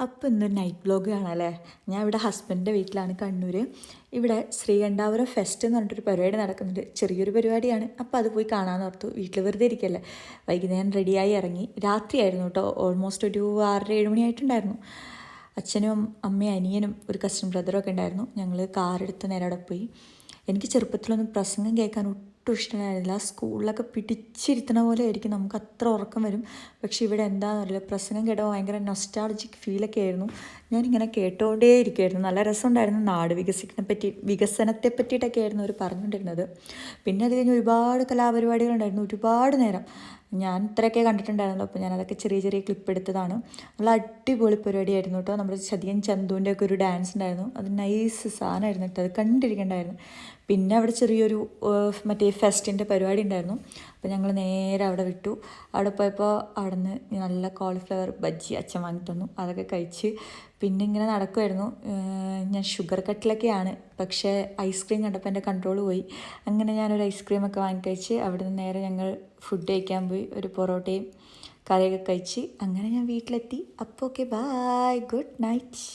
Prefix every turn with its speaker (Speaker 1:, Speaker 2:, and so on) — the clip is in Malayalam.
Speaker 1: അപ്പോൾ ഇന്നൊരു നൈറ്റ് വ്ലോഗ് കാണാമല്ലേ. ഞാൻ ഇവിടെ ഹസ്ബൻഡിൻ്റെ വീട്ടിലാണ്, കണ്ണൂർ. ഇവിടെ ശ്രീകണ്ഠാപുരം ഫെസ്റ്റ് എന്ന് പറഞ്ഞിട്ടൊരു പരിപാടി നടക്കുന്നുണ്ട്. ചെറിയൊരു പരിപാടിയാണ്. അപ്പോൾ അത് പോയി കാണാമെന്ന് ഓർത്തു. വീട്ടിൽ വെറുതെ ഇരിക്കല്ലേ. വൈകുന്നേരം റെഡിയായി ഇറങ്ങി. രാത്രിയായിരുന്നു കേട്ടോ, ഓൾമോസ്റ്റ് ഒരു 6-7 മണിയായിട്ടുണ്ടായിരുന്നു. അച്ഛനും അമ്മയും അനിയനും ഒരു കസിൻ ബ്രദറും ഒക്കെ ഉണ്ടായിരുന്നു. ഞങ്ങൾ കാറെടുത്ത് നേരെ അവിടെ പോയി. എനിക്ക് ചെറുപ്പത്തിലൊന്നും പ്രസംഗം കേൾക്കാൻ ഒട്ടും ഇഷ്ടമായിരുന്നില്ല. സ്കൂളിലൊക്കെ പിടിച്ചിരുത്തണ പോലെ ആയിരിക്കും, നമുക്ക് അത്ര ഉറക്കം വരും. പക്ഷേ ഇവിടെ എന്താണെന്ന് അറിയില്ല, പ്രസംഗം കേട്ടപ്പോൾ ഭയങ്കര നൊസ്റ്റാൾജിക് ഫീലൊക്കെ ആയിരുന്നു. ഞാനിങ്ങനെ കേട്ടുകൊണ്ടേ ഇരിക്കുമായിരുന്നു. നല്ല രസമുണ്ടായിരുന്നു. നാട് വികസനത്തെ പറ്റിയിട്ടൊക്കെ ആയിരുന്നു അവർ പറഞ്ഞുകൊണ്ടിരുന്നത്. പിന്നെ അത് കഴിഞ്ഞ് ഒരുപാട് കലാപരിപാടികളുണ്ടായിരുന്നു, ഒരുപാട് നേരം. ഞാൻ ഇത്രയൊക്കെ കണ്ടിട്ടുണ്ടായിരുന്നല്ലോ, അപ്പോൾ ഞാനതൊക്കെ ചെറിയ ചെറിയ ക്ലിപ്പ് എടുത്തതാണ്. നല്ല അടിപൊളി പരിപാടിയായിരുന്നു കേട്ടോ. നമ്മുടെ ചതിയൻ ചന്തുവിൻ്റെ ഒക്കെ ഒരു ഡാൻസ് ഉണ്ടായിരുന്നു. അത് നൈസ് സാധനമായിരുന്നു കേട്ടോ, അത് കണ്ടിരിക്കണ്ടായിരുന്നു. പിന്നെ അവിടെ ചെറിയൊരു മറ്റേ ഫെസ്റ്റിൻ്റെ പരിപാടി ഉണ്ടായിരുന്നു. അപ്പോൾ ഞങ്ങൾ നേരെ അവിടെ വിട്ടു. അവിടെ പോയപ്പോൾ അവിടെ നിന്ന് നല്ല കോളിഫ്ലവർ ബജ്ജി അച്ഛൻ വാങ്ങി തന്നു. അതൊക്കെ കഴിച്ച് പിന്നെ ഇങ്ങനെ നടക്കുമായിരുന്നു. ഞാൻ ഷുഗർ കട്ടിലൊക്കെയാണ്, പക്ഷേ ഐസ്ക്രീം കണ്ടപ്പോൾ എൻ്റെ കൺട്രോൾ പോയി. അങ്ങനെ ഞാനൊരു ഐസ്ക്രീമൊക്കെ വാങ്ങിക്കഴിച്ച് അവിടെ നിന്ന് നേരെ ഞങ്ങൾ ഫുഡ് കഴിക്കാൻ പോയി. ഒരു പൊറോട്ടയും കറിയൊക്കെ കഴിച്ച് അങ്ങനെ ഞാൻ വീട്ടിലെത്തി. അപ്പോൾ ഓക്കെ, ബൈ, ഗുഡ് നൈറ്റ്.